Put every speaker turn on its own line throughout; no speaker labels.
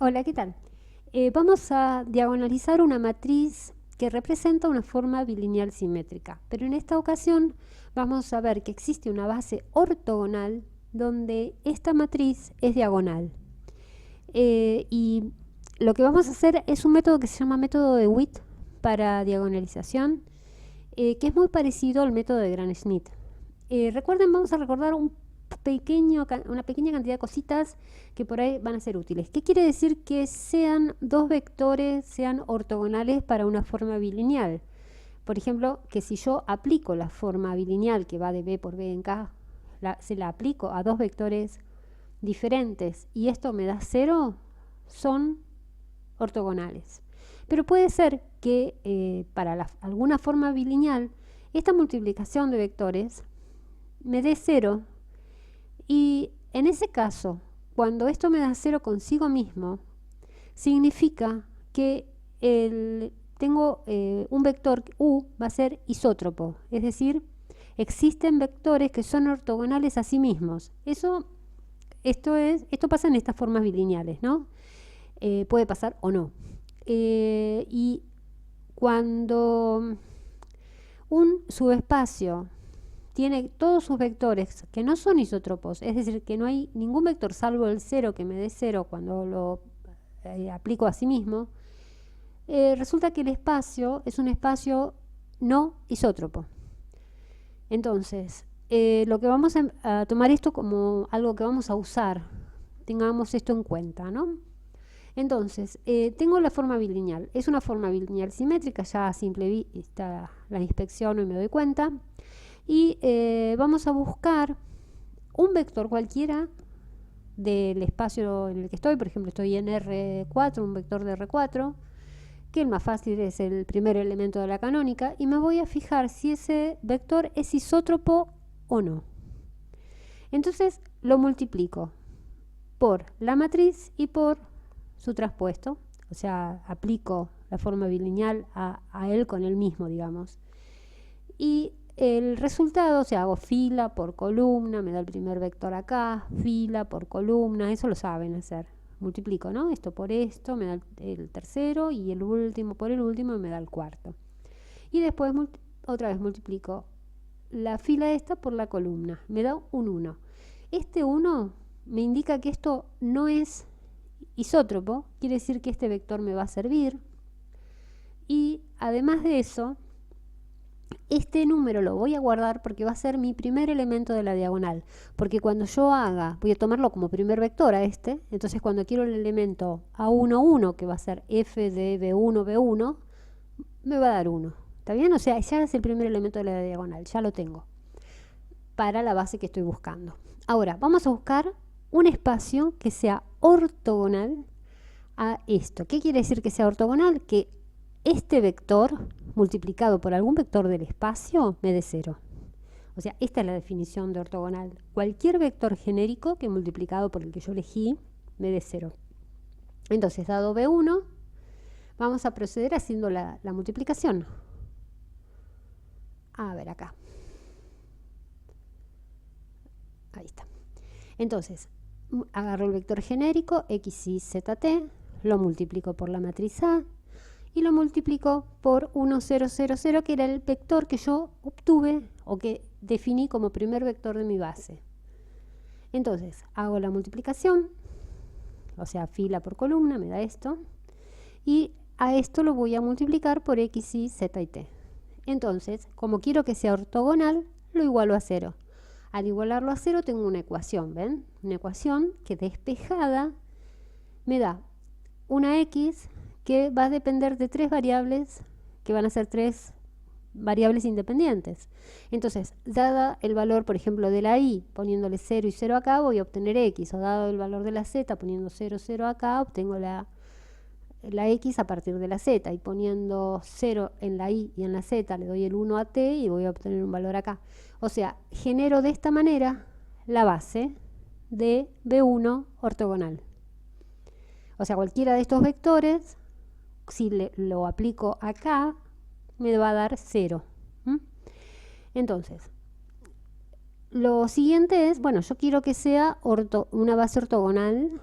Hola, ¿qué tal? Vamos a diagonalizar una matriz que representa una forma bilineal simétrica, pero en esta ocasión vamos a ver que existe una base ortogonal donde esta matriz es diagonal. Y lo que vamos a hacer es un método que se llama método de Witt para diagonalización, que es muy parecido al método de Gram-Schmidt. Recuerden, vamos a recordar una pequeña cantidad de cositas que por ahí van a ser útiles. ¿Qué quiere decir que sean dos vectores, sean ortogonales para una forma bilineal? Por ejemplo, que si yo aplico la forma bilineal que va de b por b en k, se la aplico a dos vectores diferentes y esto me da 0, son ortogonales. Pero puede ser que para alguna forma bilineal esta multiplicación de vectores me dé 0 y en ese caso, cuando esto me da 0 consigo mismo, significa que tengo un vector u va a ser isótropo, es decir, existen vectores que son ortogonales a sí mismos. Esto pasa en estas formas bilineales, ¿no? Puede pasar o no. Y cuando un subespacio tiene todos sus vectores que no son isótropos, es decir, que no hay ningún vector salvo el 0 que me dé 0 cuando lo aplico a sí mismo, resulta que el espacio es un espacio no isótropo. Entonces, lo que vamos a tomar esto como algo que vamos a usar, tengamos esto en cuenta, ¿no? Entonces, tengo la forma bilineal. Es una forma bilineal simétrica, ya a simple vista la inspecciono y me doy cuenta. Y vamos a buscar un vector cualquiera del espacio en el que estoy. Por ejemplo, estoy en R4, un vector de R4, que el más fácil es el primer elemento de la canónica, y me voy a fijar si ese vector es isótropo o no. Entonces lo multiplico por la matriz y por su traspuesto, o sea, aplico la forma bilineal a él con el mismo, digamos. Y el resultado, o sea, hago fila por columna, me da el primer vector acá, fila por columna, eso lo saben hacer. Multiplico, ¿no? Esto por esto, me da el tercero, y el último por el último, y me da el cuarto. Y después otra vez multiplico la fila esta por la columna, me da un 1. Este 1 me indica que esto no es isótropo, quiere decir que este vector me va a servir. Y además de eso, este número lo voy a guardar porque va a ser mi primer elemento de la diagonal. Porque cuando yo voy a tomarlo como primer vector a este, entonces cuando quiero el elemento A1, 1, que va a ser f de B1, B1, me va a dar 1. ¿Está bien? O sea, ya es el primer elemento de la diagonal, ya lo tengo para la base que estoy buscando. Ahora, vamos a buscar un espacio que sea ortogonal a esto. ¿Qué quiere decir que sea ortogonal? Que este vector multiplicado por algún vector del espacio me dé 0. O sea, esta es la definición de ortogonal. Cualquier vector genérico que multiplicado por el que yo elegí me dé 0. Entonces, dado B1, vamos a proceder haciendo la multiplicación. A ver acá. Ahí está. Entonces, agarro el vector genérico x, y, z, t, lo multiplico por la matriz A y lo multiplico por 1, 0, 0, 0, que era el vector que yo obtuve o que definí como primer vector de mi base. Entonces, hago la multiplicación, o sea, fila por columna, me da esto, y a esto lo voy a multiplicar por x, y, z y t. Entonces, como quiero que sea ortogonal, lo igualo a 0. Al igualarlo a 0 tengo una ecuación, ¿ven? Una ecuación que despejada me da una x que va a depender de 3 variables, que van a ser 3 variables independientes. Entonces, dada el valor, por ejemplo, de la y, poniéndole 0 y 0 acá, voy a obtener x. O dado el valor de la z, poniendo 0, 0 acá, obtengo la x a partir de la z. Y poniendo 0 en la y en la z, le doy el 1 a t y voy a obtener un valor acá. O sea, genero de esta manera la base de B1 ortogonal. O sea, cualquiera de estos vectores, si lo aplico acá, me va a dar 0. Entonces, lo siguiente es, bueno, yo quiero que sea una base ortogonal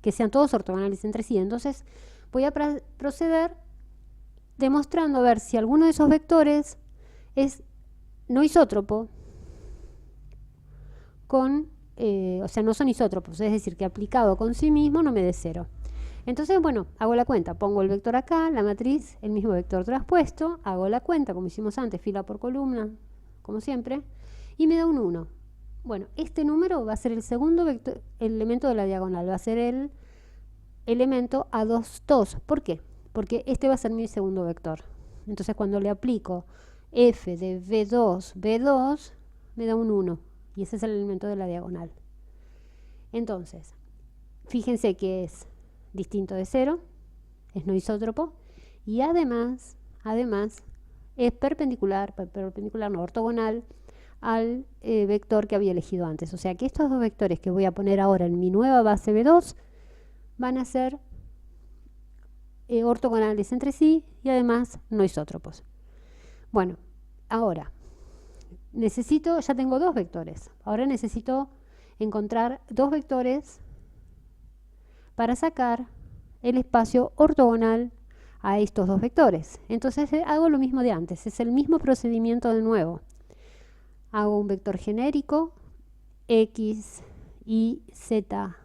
que sean todos ortogonales entre sí. Entonces voy a proceder demostrando a ver si alguno de esos vectores es no isótropo con, o sea, no son isótropos, es decir, que aplicado con sí mismo no me dé 0. Entonces, bueno, hago la cuenta, pongo el vector acá, la matriz, el mismo vector traspuesto, hago la cuenta, como hicimos antes, fila por columna, como siempre, y me da un 1. Bueno, este número va a ser el segundo vector, el elemento de la diagonal, va a ser el elemento A22. ¿Por qué? Porque este va a ser mi segundo vector. Entonces, cuando le aplico f de B2, B2, me da un 1, y ese es el elemento de la diagonal. Entonces, fíjense que es distinto de 0, es no isótropo, y además es perpendicular no, ortogonal al vector que había elegido antes. O sea que estos dos vectores que voy a poner ahora en mi nueva base B2 van a ser ortogonales entre sí y además no isótropos. Bueno, ahora ya tengo dos vectores. Ahora necesito encontrar dos vectores para sacar el espacio ortogonal a estos dos vectores. Entonces hago lo mismo de antes, es el mismo procedimiento de nuevo. Hago un vector genérico, x, y, z,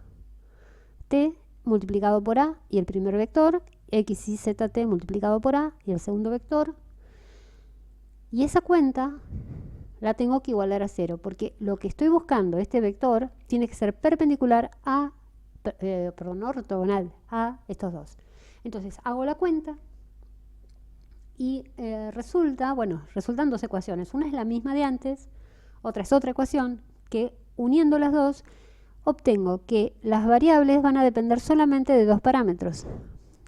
t multiplicado por a, y el primer vector, x, y, z, t multiplicado por a, y el segundo vector. Y esa cuenta la tengo que igualar a 0, porque lo que estoy buscando, este vector, tiene que ser perpendicular a ortogonal a estos dos. Entonces hago la cuenta y resultan dos ecuaciones. Una es la misma de antes, otra es otra ecuación que uniendo las dos obtengo que las variables van a depender solamente de dos parámetros.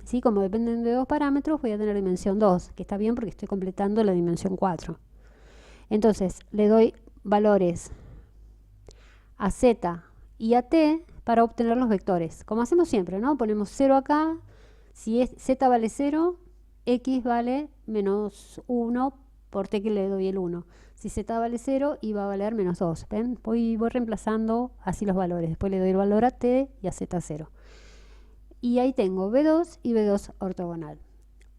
¿Sí? Como dependen de dos parámetros voy a tener dimensión 2, que está bien porque estoy completando la dimensión 4. Entonces le doy valores a z y a t para obtener los vectores. Como hacemos siempre, ¿no? Ponemos 0 acá, si z vale 0, x vale menos 1 por t que le doy el 1. Si z vale 0, y va a valer menos 2. ¿Ven? Voy reemplazando así los valores. Después le doy el valor a t y a z0. Y ahí tengo B2 y B2 ortogonal.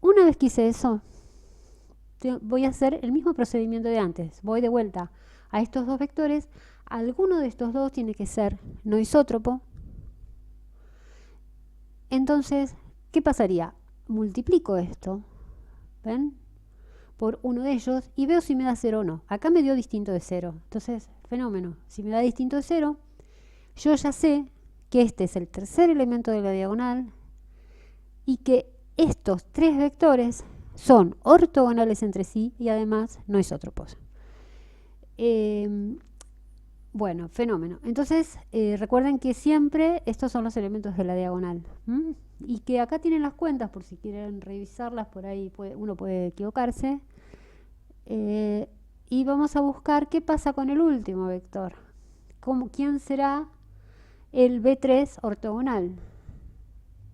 Una vez que hice eso, voy a hacer el mismo procedimiento de antes. Voy de vuelta a estos dos vectores. Alguno de estos dos tiene que ser no isótropo. Entonces, ¿qué pasaría? Multiplico esto, ¿ven? Por uno de ellos y veo si me da 0 o no. Acá me dio distinto de 0. Entonces, fenómeno. Si me da distinto de 0, yo ya sé que este es el tercer elemento de la diagonal y que estos tres vectores son ortogonales entre sí y además no isótropos. Bueno, fenómeno. Entonces, recuerden que siempre estos son los elementos de la diagonal. Y que acá tienen las cuentas, por si quieren revisarlas, por ahí uno puede equivocarse. Y vamos a buscar qué pasa con el último vector. ¿Quién será el B3 ortogonal?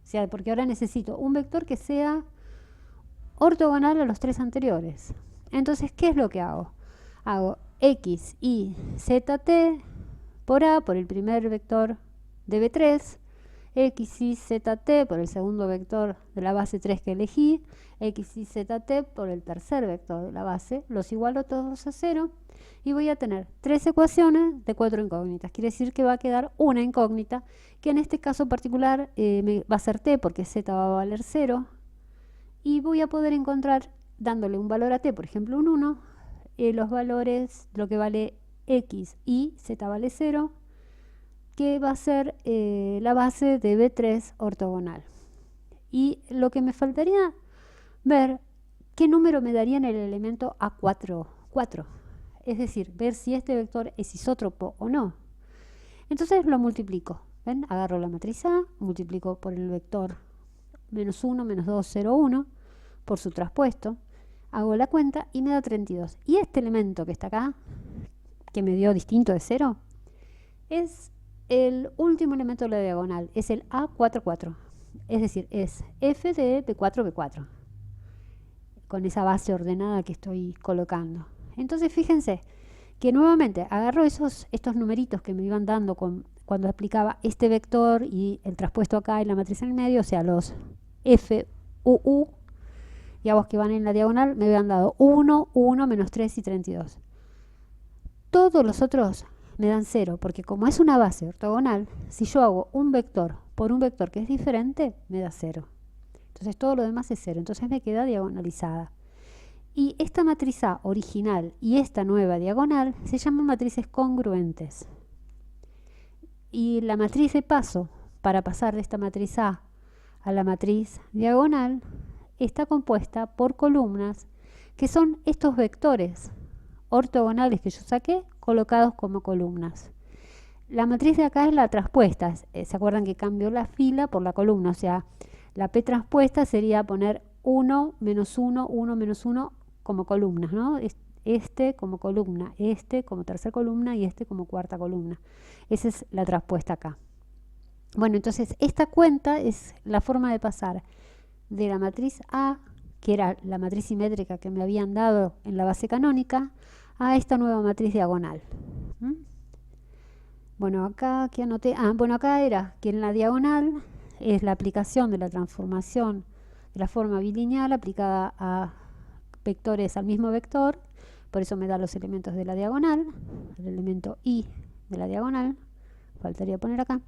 O sea, porque ahora necesito un vector que sea ortogonal a los tres anteriores. Entonces, ¿qué es lo que hago? Hago x, y, z, t por a, por el primer vector de B3, x, y, z, t por el segundo vector de la base 3 que elegí, x, y, z, t por el tercer vector de la base, los igualo todos a 0 y voy a tener tres ecuaciones de 4 incógnitas. Quiere decir que va a quedar una incógnita, que en este caso particular va a ser t porque z va a valer 0, y voy a poder encontrar, dándole un valor a t, por ejemplo un 1, los valores, lo que vale x, y, z vale 0, que va a ser la base de B3 ortogonal. Y lo que me faltaría ver, qué número me daría en el elemento A4, 4. Es decir, ver si este vector es isótropo o no. Entonces lo multiplico. ¿Ven? Agarro la matriz A, multiplico por el vector menos 1, menos 2, 0, 1, por su traspuesto. Hago la cuenta y me da 32. Y este elemento que está acá, que me dio distinto de 0, es el último elemento de la diagonal, es el A44. Es decir, es f de B4, B4. Con esa base ordenada que estoy colocando. Entonces, fíjense que nuevamente agarro estos numeritos que me iban dando con cuando aplicaba este vector y el traspuesto acá y la matriz en el medio, o sea, los F, U, digamos que van en la diagonal, me habían dado 1, 1, menos 3 y 32. Todos los otros me dan 0, porque como es una base ortogonal, si yo hago un vector por un vector que es diferente, me da 0. Entonces todo lo demás es 0, entonces me queda diagonalizada. Y esta matriz A original y esta nueva diagonal se llaman matrices congruentes. Y la matriz de paso, para pasar de esta matriz A a la matriz diagonal, está compuesta por columnas que son estos vectores ortogonales que yo saqué colocados como columnas. La matriz de acá es la traspuesta. ¿Se acuerdan que cambió la fila por la columna? O sea, la P traspuesta sería poner 1, menos 1, 1, menos 1 como columnas, ¿no? Este como columna, este como tercera columna y este como cuarta columna. Esa es la traspuesta acá. Bueno, entonces esta cuenta es la forma de pasar de la matriz A, que era la matriz simétrica que me habían dado en la base canónica, a esta nueva matriz diagonal. Bueno, acá que anoté, bueno, acá era que en la diagonal es la aplicación de la transformación de la forma bilineal aplicada a vectores al mismo vector, por eso me da los elementos de la diagonal, el elemento I de la diagonal, faltaría poner acá,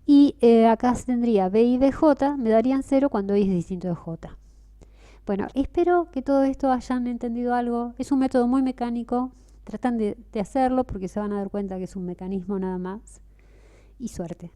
y acá tendría B y BJ, me darían 0 cuando I es distinto de J. Bueno, espero que todo esto hayan entendido algo. Es un método muy mecánico. Tratan de hacerlo porque se van a dar cuenta que es un mecanismo nada más. Y suerte.